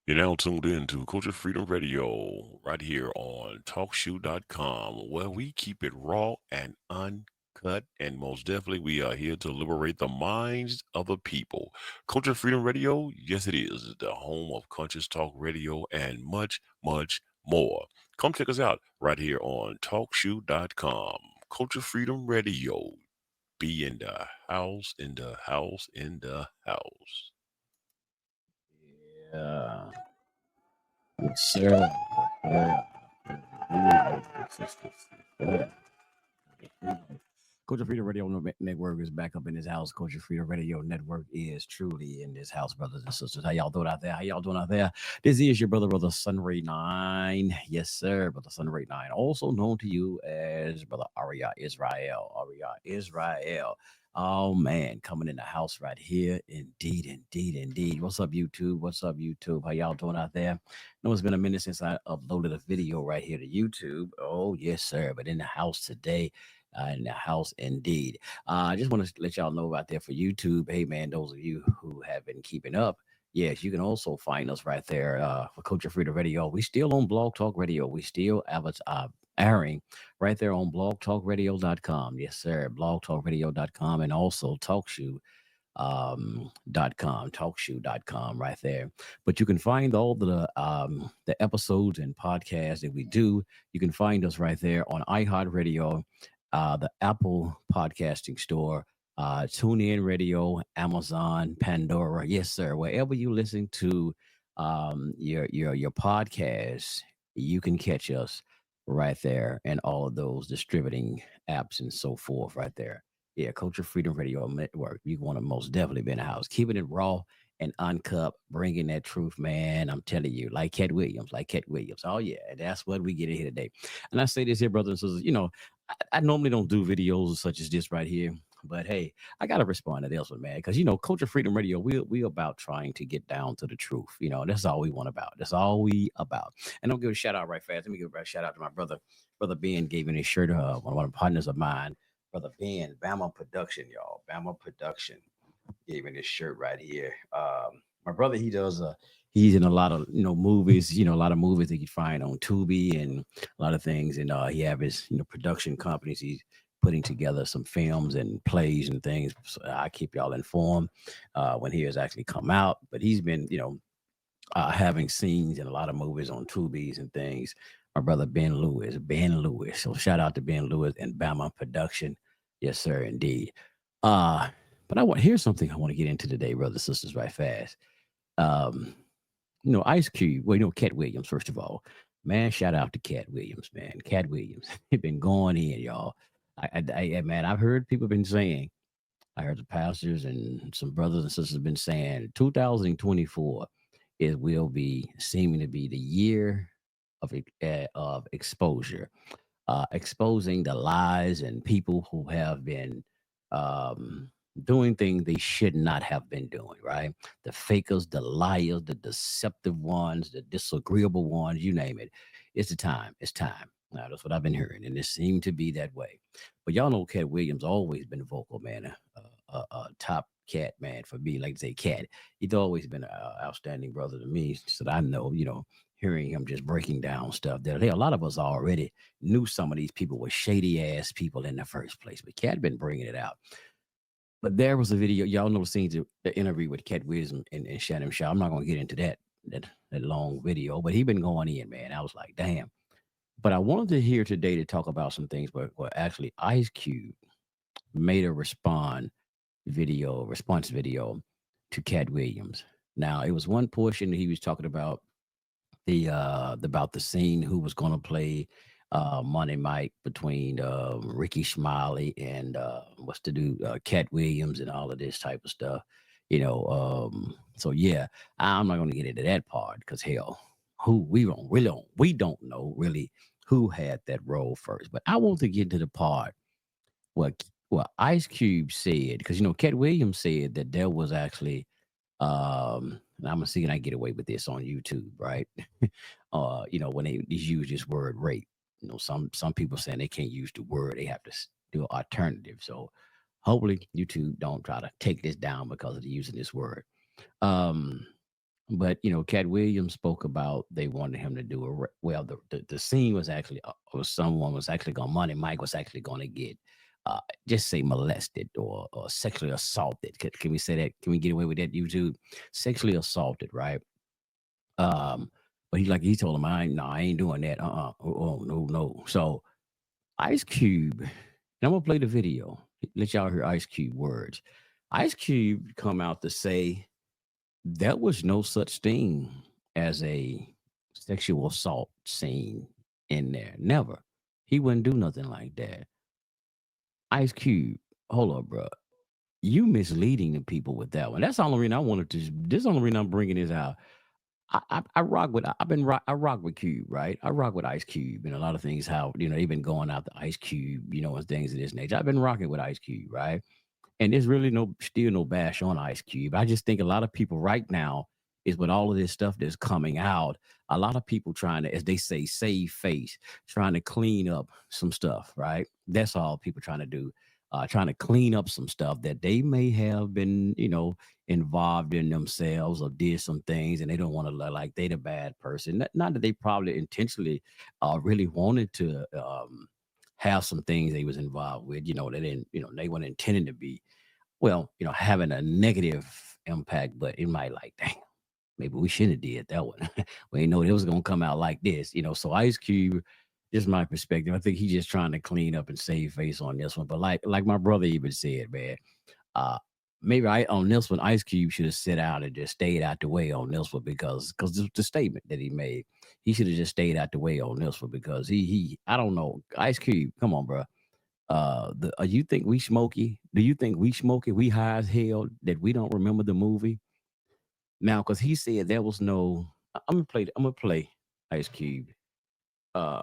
You're now tuned in to Culture Freedom Radio right here on TalkShoe.com, where we keep it raw and uncut. And most definitely, we are here to liberate the minds of the people. Culture Freedom Radio, yes, it is the home of conscious talk radio and much, much more. Come check us out right here on TalkShoe.com. Culture Freedom Radio. Be in the house, in the house, in the house. Yeah, yes, sir. Yeah. Yeah. Culture Freedom Radio Network is back up in this house. Culture Freedom Radio Network is truly in this house, brothers and sisters. How y'all doing out there? How y'all doing out there? This is your brother Sunray 9. Yes, sir, brother Sunray 9. Also known to you as brother Aria Israel. Aria Israel. Oh man, coming in the house right here. Indeed, indeed, indeed. What's up, YouTube? What's up, YouTube? How y'all doing out there? Know it's been a minute since I uploaded a video right here to YouTube. Oh, yes, sir. But in the house today, in the house indeed. I just want to let y'all know out there for YouTube. Hey, man, those of you who have been keeping up, yes, you can also find us right there for Culture Freedom Radio. We still on Blog Talk Radio. We still airing right there on blogtalkradio.com. Yes, sir, blogtalkradio.com and also talkshoe.com right there. But you can find all the episodes and podcasts that we do. You can find us right there on iHeartRadio, the Apple Podcasting Store, TuneIn Radio, Amazon, Pandora. Yes, sir. Wherever you listen to your podcast, you can catch us right there, and all of those distributing apps and so forth right there. Yeah, Culture Freedom Radio Network. You want to most definitely be in the house, keeping it raw and uncut, bringing that truth, man. I'm telling you, like Katt Williams, like Katt Williams. Oh yeah, that's what we get in here today. And I say this here, brothers and sisters. I normally don't do videos such as this right here, but hey, I gotta respond to this one, man, because Culture Freedom Radio, we about trying to get down to the truth. That's all we want about. That's all we about. And I'll give a shout out right fast. Let me give a shout out to my brother Ben gave me his shirt. One of the partners of mine, brother Ben, Bama Production, y'all, Bama Production gave me this shirt right here. My brother, he's in a lot of movies, a lot of movies that you find on Tubi and a lot of things, and he have his production companies. He's putting together some films and plays and things. So I keep y'all informed when he has actually come out. But he's been having scenes in a lot of movies on Tubi's and things. My brother Ben Lewis. So shout out to Ben Lewis and Bama Production. Yes, sir, indeed. Uh, but here's something I want to get into today, brothers and sisters, right fast. Um, Ice Cube. Well, Katt Williams, first of all. Man, shout out to Katt Williams, man. Katt Williams. He been going in, y'all. Man, I've heard people been saying, I heard the pastors and some brothers and sisters been saying 2024 it will be seeming to be the year of exposure, exposing the lies and people who have been um, doing things they should not have been doing. Right, the fakers, the liars, the deceptive ones, the disagreeable ones, you name it. It's the time. It's time. Now, that's what I've been hearing, and it seemed to be that way. But y'all know Katt Williams always been vocal, man. Top cat, man, for me, like to say cat. He's always been an outstanding brother to me. So that I know, hearing him just breaking down stuff that a lot of us already knew some of these people were shady ass people in the first place. But Cat been bringing it out. But there was a video, y'all know the interview with Katt Williams and Shannon Shaw. I'm not gonna get into that long video, but he been going in, man. I was like, damn. But I wanted to hear today to talk about some things where actually Ice Cube made a response video to Katt Williams. Now it was one portion that he was talking about the scene who was going to play Money Mike between Ricky Smiley and what's to do Katt Williams and all of this type of stuff. So yeah, I'm not going to get into that part because hell, who we don't know really who had that role first. But I want to get to the part what Ice Cube said, because Cat Williams said that there was actually and I'm gonna see can I get away with this on YouTube, right? When they use this word rape. Some people saying they can't use the word, they have to do an alternative. So hopefully YouTube don't try to take this down because of using this word. Um But Katt Williams spoke about they wanted him to do well. The scene was actually was someone was actually going Money Mike was actually going to get just say molested or sexually assaulted. Can we say that? Can we get away with that? YouTube sexually assaulted, right? Um, but he told him I ain't doing that. Oh no no. So Ice Cube, and I'm gonna play the video. Let y'all hear Ice Cube words. Ice Cube come out to say there was no such thing as a sexual assault scene in there. Never. He wouldn't do nothing like that. Ice Cube, hold up, bro. You misleading the people with that one. That's the only reason I wanted to. This is the only reason I'm bringing this out. I rock with I rock with Cube, right? I rock with Ice Cube and a lot of things. How they've been going out the Ice Cube, and things of this nature. I've been rocking with Ice Cube, right? And there's really no bash on Ice Cube. I just think a lot of people right now is with all of this stuff that's coming out. A lot of people trying to, as they say, save face, trying to clean up some stuff, right? That's all people trying to do. Trying to clean up some stuff that they may have been, involved in themselves or did some things, and they don't want to look like they the bad person. Not that they probably intentionally, really wanted to have some things they was involved with. They didn't, they weren't intending to be having a negative impact, but it might like, dang, maybe we shouldn't have did that one. We didn't know it was gonna come out like this. So Ice Cube, just my perspective. I think he's just trying to clean up and save face on this one. But like my brother even said, man, uh maybe I on this one, Ice Cube should have sit out and just stayed out the way on this one because the statement that he made, he should have just stayed out the way on this one because he I don't know. Ice Cube, come on, bro. You think we smoky? Do you think we smoky? We high as hell that we don't remember the movie now? Because he said there was no. I'm gonna play. I'm gonna play Ice Cube. Uh,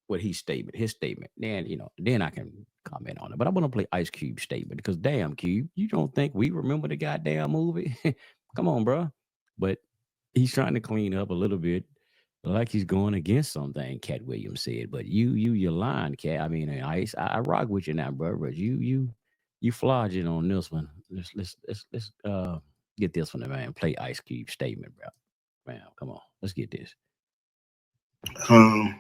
what his statement. Then then I can comment on it. But I'm gonna play Ice Cube statement because damn Cube, you don't think we remember the goddamn movie? Come on, bro. But he's trying to clean up a little bit, like he's going against something Cat Williams said. But you're lying, Cat. I mean, I rock with you now, bro. But you flogging on this one. Let's get this one, man. Play Ice Cube statement, bro. Man, come on, let's get this. Um,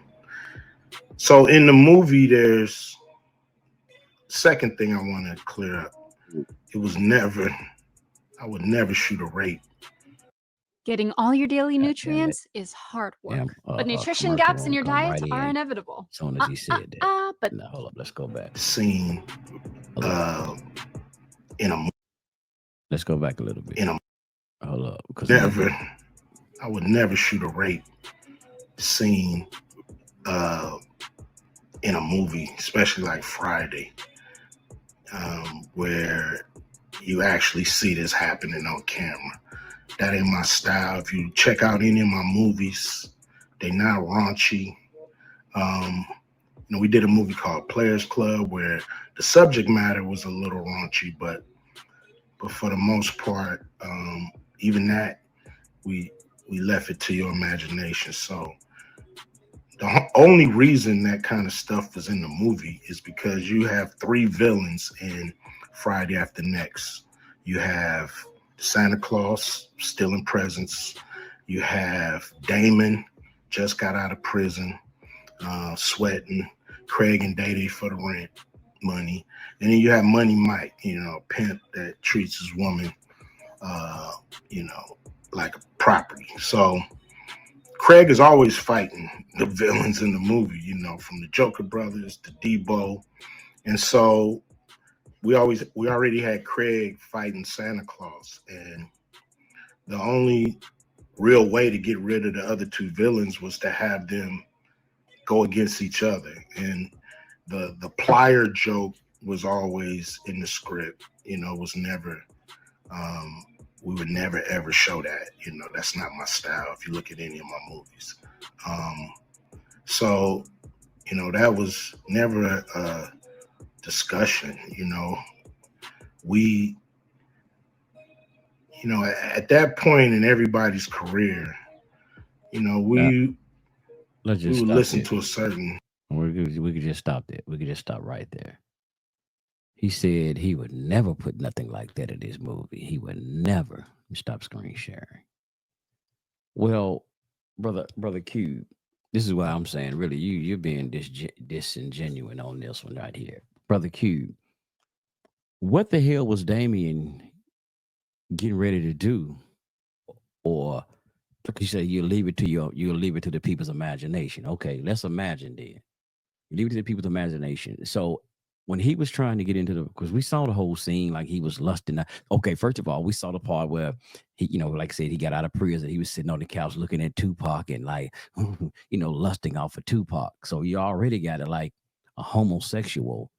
so in the movie, there's second thing I want to clear up. It was never, I would never shoot a rape. Getting all your daily God damn it. nutrients is hard Damn, work, but nutrition commercial gaps in gonna your come diet right are in inevitable. as soon as he said that. But Now hold up, let's go back. Scene Hold up. in a Let's go back a little bit. in a Hold up, because never, I would never shoot a rape scene in a movie, especially like Friday, where you actually see this happening on camera. That ain't my style. If you check out any of my movies, they not raunchy. We did a movie called Players Club where the subject matter was a little raunchy, but for the most part, even that we left it to your imagination. So the only reason that kind of stuff was in the movie is because you have three villains in Friday After Next. You have Santa Claus stealing presents. You have Damon, just got out of prison, sweating. Craig and Day for the rent money. And then you have Money Mike, a pimp that treats his woman, like a property. So Craig is always fighting the villains in the movie, from the Joker brothers to Debo. And so we already had Craig fighting Santa Claus. And the only real way to get rid of the other two villains was to have them go against each other. And the plier joke was always in the script, was never, we would never ever show that, that's not my style if you look at any of my movies. So, that was never a discussion, we, at that point in everybody's career, we let's just would stop listen there. to a certain. We could just stop there. We could just stop right there. He said he would never put nothing like that in his movie. He would never stop screen sharing. Well, brother Q, this is what I'm saying. Really, you're being disingenuous on this one right here, brother Q. What the hell was Damien getting ready to do? Or like you said, you'll leave it to the people's imagination. Okay, let's imagine then. You leave it to the people's imagination. So when he was trying to get into the, because we saw the whole scene, like he was lusting. Okay, first of all, we saw the part where he, like I said, he got out of prison. He was sitting on the couch looking at Tupac and like, lusting off of Tupac. So you already got it like a homosexual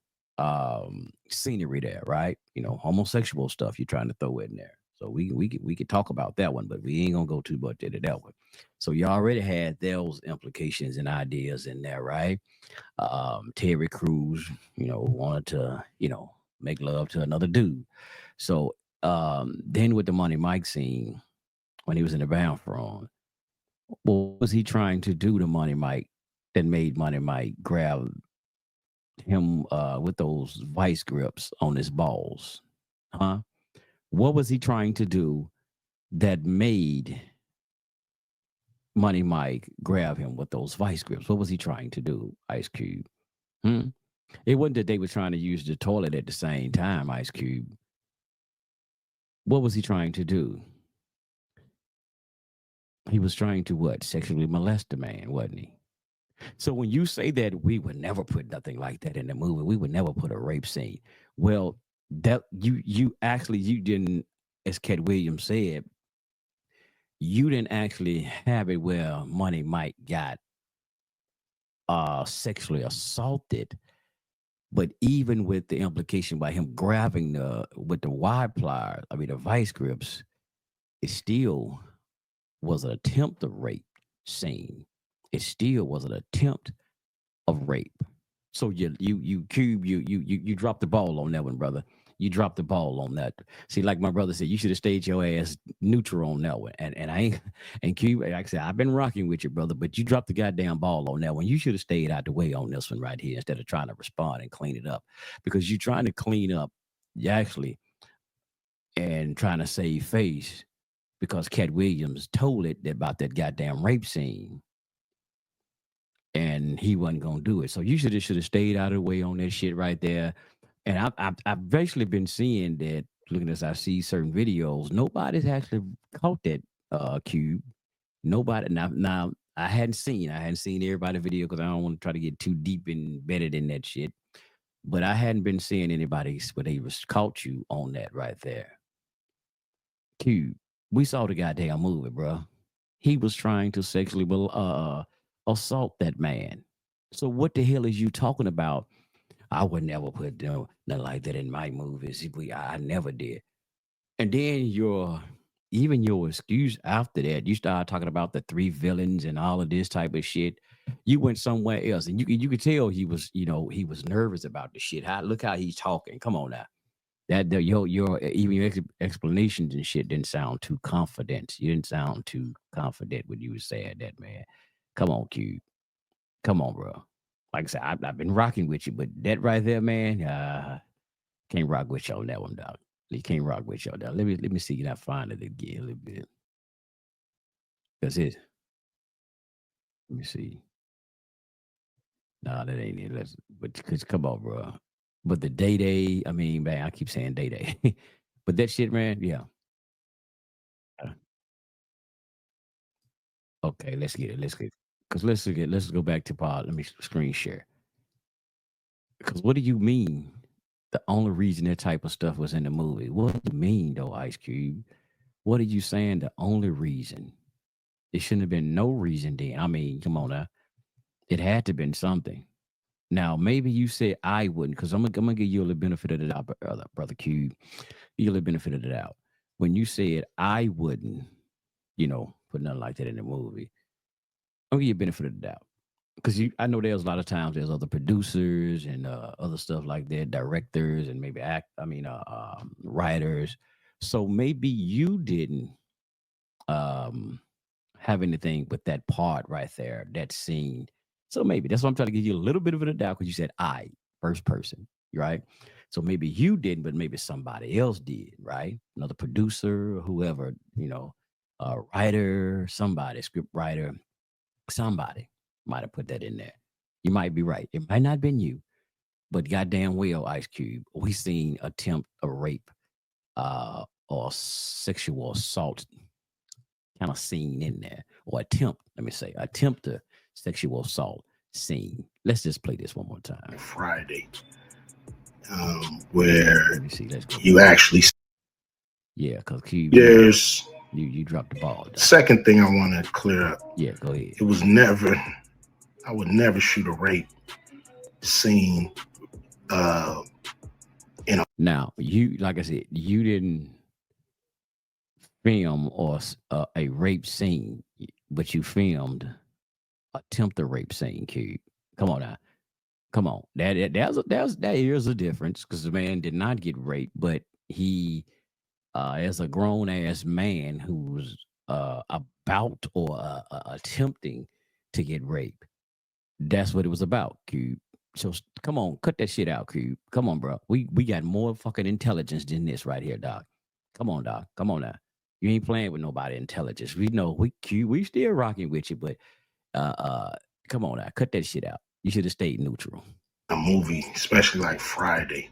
scenery there, right? Homosexual stuff you're trying to throw in there. So we could talk about that one, but we ain't gonna go too much into that one. So you already had those implications and ideas in there, right? Terry Crews, wanted to, make love to another dude. So then with the Money Mike scene, when he was in the bathroom, what was he trying to do to Money Mike that made Money Mike grab him with those vice grips on his balls? Huh? What was he trying to do that made Money Mike grab him with those vice grips? What was he trying to do, Ice Cube? Hmm? It wasn't that they were trying to use the toilet at the same time, Ice Cube. What was he trying to do? He was trying to what? Sexually molest the man, wasn't he? So when you say that we would never put nothing like that in the movie, we would never put a rape scene. Well, that you didn't, as Katt Williams said, you didn't actually have it where Money Mike got sexually assaulted. But even with the implication by him grabbing the with the wide pliers, I mean the vice grips, it still was an attempt of rape scene. It still was an attempt of rape. So you Cube, you dropped the ball on that one, brother. You dropped the ball on that. See, like my brother said, you should have stayed your ass neutral on that one. And I ain't and Cube, like I said, I've been rocking with you, brother, but you dropped the goddamn ball on that one. You should have stayed out the way on this one right here instead of trying to respond and clean it up. Because you're trying to clean up, you actually, and trying to save face because Katt Williams told it about that goddamn rape scene and he wasn't gonna do it. So you should have stayed out of the way on that shit right there. And I've basically been seeing that looking as I see certain videos, nobody's actually caught that cube. Nobody now I hadn't seen everybody video because I don't want to try to get too deep embedded in that shit. But I hadn't been seeing anybody where they was caught you on that right there. Cube. We saw the goddamn movie, bro. He was trying to sexually assault that man. So what the hell is you talking about? I would never put nothing like that in my movies. I never did. And then even your excuse after that, you started talking about the three villains and all of this type of shit. You went somewhere else, and you could tell he was nervous about the shit. Look how he's talking. Come on now. Your even your explanations and shit didn't sound too confident. You didn't sound too confident when you were saying that, man. Come on, Q. Come on, bro. Like I said, I've been rocking with you, but that right there, man, can't rock with you on that one, dog. You can't rock with you on that. Let me see. Can I find it again a little bit? Cause it. Let me see. Nah, that ain't it. But cause come on, bro. But the day, I mean, man, I keep saying day, but that shit, man, yeah. Uh, Okay, let's get it. Cause let's go back to pod. Let me screen share. Because what do you mean? The only reason that type of stuff was in the movie. What do you mean though, Ice Cube? What are you saying? The only reason? It shouldn't have been no reason then. I mean, come on now. It had to have been something. Now, maybe you said I wouldn't, because I'm gonna give you a little benefit of the doubt, brother Cube. You a little benefit of the doubt. When you said I wouldn't, put nothing like that in the movie, I'm gonna give you a benefit of the doubt. Because I know there's a lot of times there's other producers and other stuff like that, directors and maybe writers. So maybe you didn't um, have anything with that part right there, that scene. So maybe that's why I'm trying to give you a little bit of a doubt because you said I, first person, right? So maybe you didn't, but maybe somebody else did, right? Another producer or whoever, writer, somebody, script writer, somebody might have put that in there. You might be right. It might not have been you, but goddamn well, Ice Cube, we seen attempt a rape or sexual assault kind of scene in there, or attempt, let me say, attempt to sexual assault scene. Let's just play this one more time. Friday, where Let me see. Let's go. you actually Yeah, because Cube, there's you dropped the ball. Dog. second thing I want to clear up. Yeah, go ahead. It was never, I would never shoot a rape scene. Now, you, like I said, you didn't film or a rape scene, but you filmed attempt a rape scene, Cube. Come on now. Come on. That is a difference because the man did not get raped, but he, as a grown ass man who's about or attempting to get raped, that's what it was about, Cube. So come on, cut that shit out, Cube. Come on, bro. We got more fucking intelligence than this right here, Doc. Come on, Doc. Come on now. You ain't playing with nobody intelligence. We know Cube, we still rocking with you, but come on now, cut that shit out. You should have stayed neutral. A movie, especially like Friday,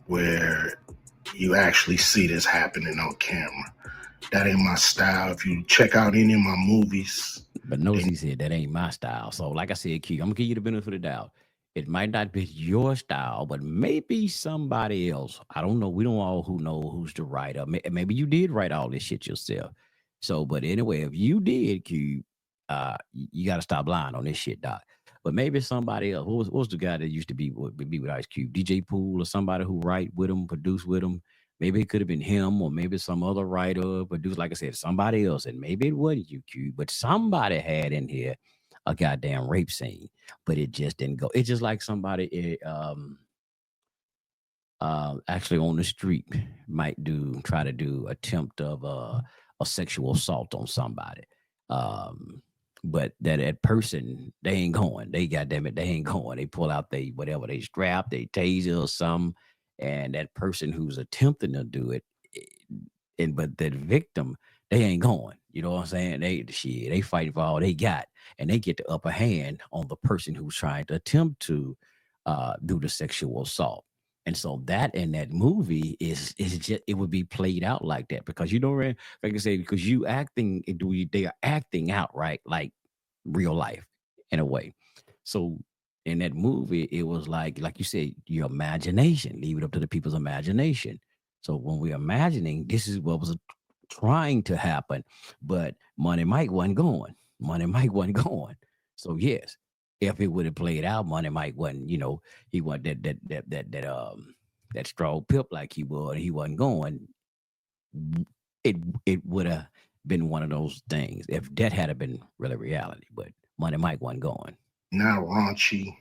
where you actually see this happening on camera. That ain't my style. If you check out any of my movies. But notice he said that ain't my style. So like I said, Q, I'm gonna give you the benefit of the doubt. It might not be your style, but maybe somebody else. I don't know. We don't all who know who's the writer. Maybe you did write all this shit yourself. So, but anyway, if you did, Q, you got to stop lying on this shit, Doc. But maybe somebody else. What was the guy that used to be with Ice Cube? DJ Pool or somebody who write with him, produce with him. Maybe it could have been him or maybe some other writer, producer, like I said, somebody else. And maybe it wasn't you, Q, but somebody had in here a goddamn rape scene, but it just didn't go. It's just like somebody actually on the street might try to do attempt of a sexual assault on somebody. But that person, they ain't going. They goddamn it, they ain't going. They pull out they whatever, they strap, they taser or something. And that person who's attempting to do it, but that victim, they ain't going. You know what I'm saying? They fight for all they got, and they get the upper hand on the person who's trying to attempt to do the sexual assault. And so that in that movie is just, it would be played out like that because you know, like I say, because they are acting out right like real life in a way. So in that movie, it was like you said, your imagination, leave it up to the people's imagination. So when we're imagining, this is what was trying to happen, but Money Mike wasn't going. Money Mike wasn't going. So yes, if it would have played out, Money Mike wasn't, he wasn't that strong pip like he was, he wasn't going. It would have been one of those things if that had been really reality, but Money Mike wasn't going. Not raunchy.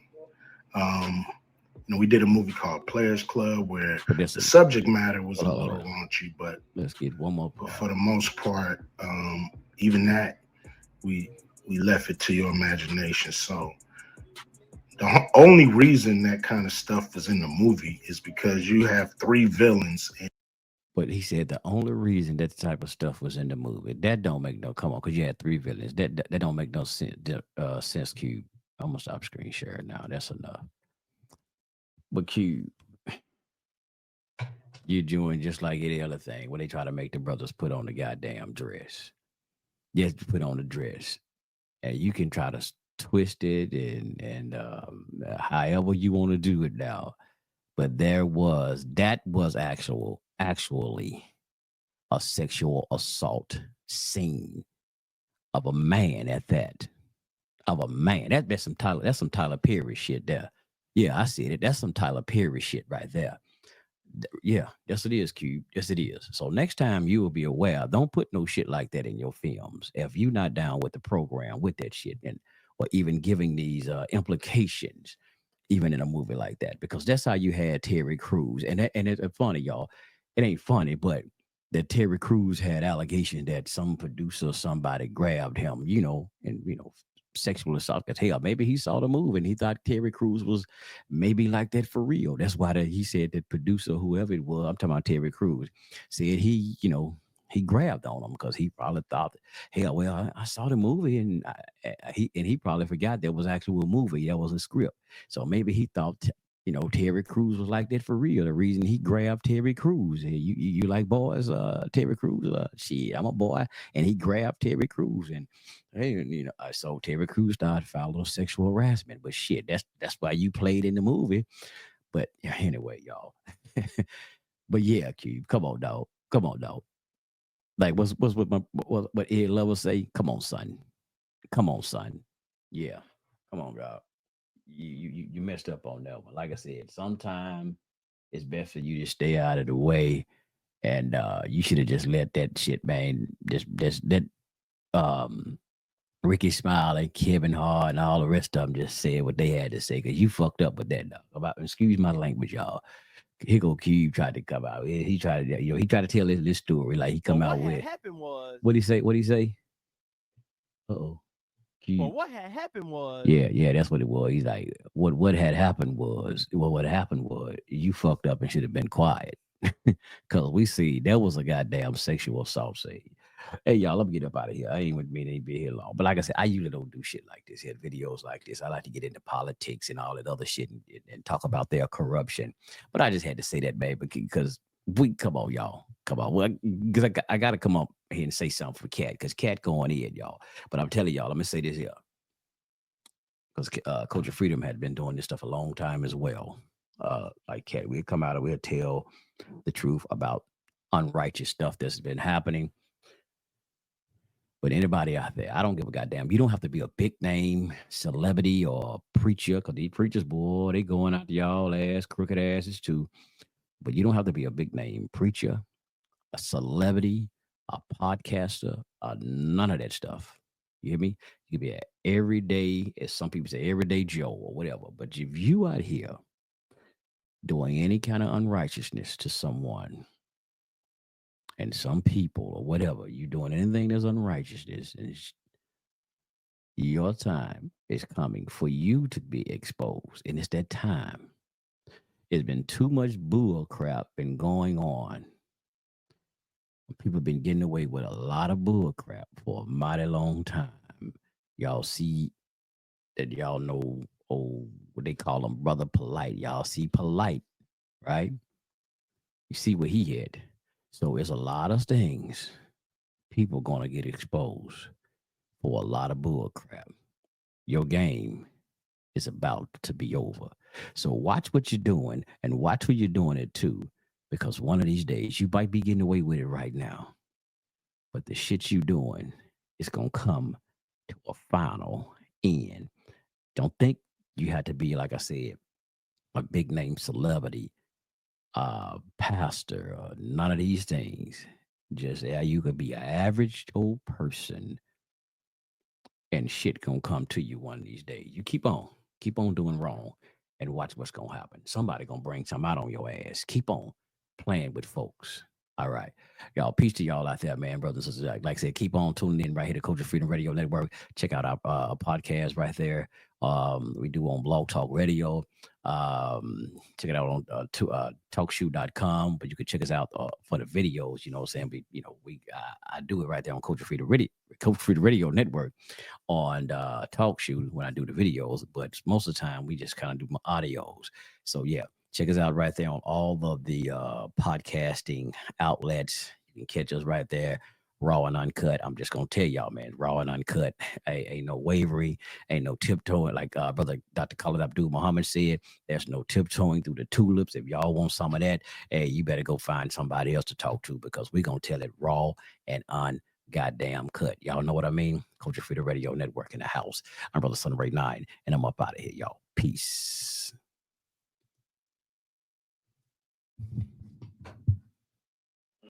We did a movie called Players Club where the subject matter was a little raunchy, but let's get one more. But for the most part, even that we left it to your imagination. So the only reason that kind of stuff was in the movie is because you have three villains. But he said the only reason that type of stuff was in the movie, that don't make no, come on, because you had three villains. That don't make no sense, Cube. I'm going to stop screen sharing now. That's enough. But Cube, you're doing just like any other thing when they try to make the brothers put on the goddamn dress. You have to put on the dress. And you can try to twist it and however you want to do it now. But that was actually a sexual assault scene of a man at that. Of a man. That's some Tyler Perry shit there. Yeah, I see it. That's some Tyler Perry shit right there. Yeah, yes it is, Cube. Yes it is. So next time you will be aware, don't put no shit like that in your films. If you're not down with the program with that shit, or even giving these implications, even in a movie like that, because that's how you had Terry Crews. And it's funny, y'all. It ain't funny, but that Terry Crews had allegations that some producer, somebody grabbed him, sexual assault. Because hell, maybe he saw the movie and he thought Terry Crews was maybe like that for real. That's why he said that producer, whoever it was, I'm talking about Terry Crews, said he he grabbed on him because he probably thought, hell, well, I saw the movie and he probably forgot there was actually a movie, that was a script. So maybe he thought, Terry Crews was like that for real. The reason he grabbed Terry Crews, hey, you like boys, Terry Crews, shit, I'm a boy, and he grabbed Terry Crews, and hey, so Terry Crews started following sexual harassment. But shit, that's why you played in the movie. But anyway, y'all. But yeah, Cube, come on, dog, come on, dog. Like what's what Ed Lover say? Come on, son. Come on, son. Yeah. Come on, dog. You messed up on that one. Like I said, sometimes it's best for you to stay out of the way. And you should have just let that shit, man. Just that um Ricky Smiley, Kevin Hart, and all the rest of them just said what they had to say because you fucked up with that dog. About excuse my language, y'all. Here go Cube tried to come out. He tried to, he tried to tell this story like he come Well, out what had with. happened was. What he say? What he say? Uh-oh. Well, what had happened was. Yeah, that's what it was. He's like, what had happened was, what happened was you fucked up and should have been quiet. Cause we see there was a goddamn sexual assault scene. Hey y'all, let me get up out of here. I ain't with me to be here long. But like I said, I usually don't do shit like this, hit videos like this. I like to get into politics and all that other shit and talk about their corruption. But I just had to say that, baby, because come on, y'all. Come on. Well, because I got to come up here and say something for Katt, because Katt going in, y'all. But I'm telling y'all, let me say this here. Because Coach of Freedom had been doing this stuff a long time as well. Like Katt, we'd come out and we'd tell the truth about unrighteous stuff that's been happening. But anybody out there, I don't give a goddamn. You don't have to be a big name celebrity or preacher, because these preachers, boy, they going out to y'all ass, crooked asses too. But you don't have to be a big name preacher, a celebrity, a podcaster, none of that stuff. You hear me? You can be an everyday, as some people say, everyday Joe or whatever. But if you out here doing any kind of unrighteousness to someone and some people or whatever, you doing anything that's unrighteousness, and your time is coming for you to be exposed. And it's that time. It's been too much bull crap been going on. People have been getting away with a lot of bull crap for a mighty long time. Y'all see that, y'all know, what they call him, Brother Polite. Y'all see Polite, right? You see what he had. So it's a lot of things people gonna get exposed for a lot of bull crap. Your game is about to be over. So watch what you're doing and watch who you're doing it to, because one of these days you might be getting away with it right now, but the shit you doing is gonna come to a final end. Don't think you had to be, like I said, a big name celebrity, pastor, or none of these things. Just you could be an average old person, and shit gonna come to you one of these days. You keep on doing wrong, and watch what's gonna happen. Somebody gonna bring something out on your ass. Keep on playing with folks. All right. Y'all, peace to y'all out there, man, brothers and sisters. Like I said, keep on tuning in right here to Culture Freedom Radio Network. Check out our podcast right there. We do on Blog Talk Radio. Check it out on talkshoe.com, but you can check us out for the videos, you know what I'm saying? I do it right there on Culture Freedom Radio Network on TalkShoe when I do the videos, but most of the time we just kind of do my audios. So yeah, check us out right there on all of the podcasting outlets. You can catch us right there, raw and uncut. I'm just gonna tell y'all, man, raw and uncut. Ain't no wavering, ain't no tiptoeing. Like brother Dr. Khalid Abdul Muhammad said, there's no tiptoeing through the tulips. If y'all want some of that, hey, you better go find somebody else to talk to, because we're gonna tell it raw and goddamn cut. Y'all know what I mean? Culture Freedom Radio Network in the house. I'm Brother Son Ray 9, and I'm up out of here, y'all. Peace.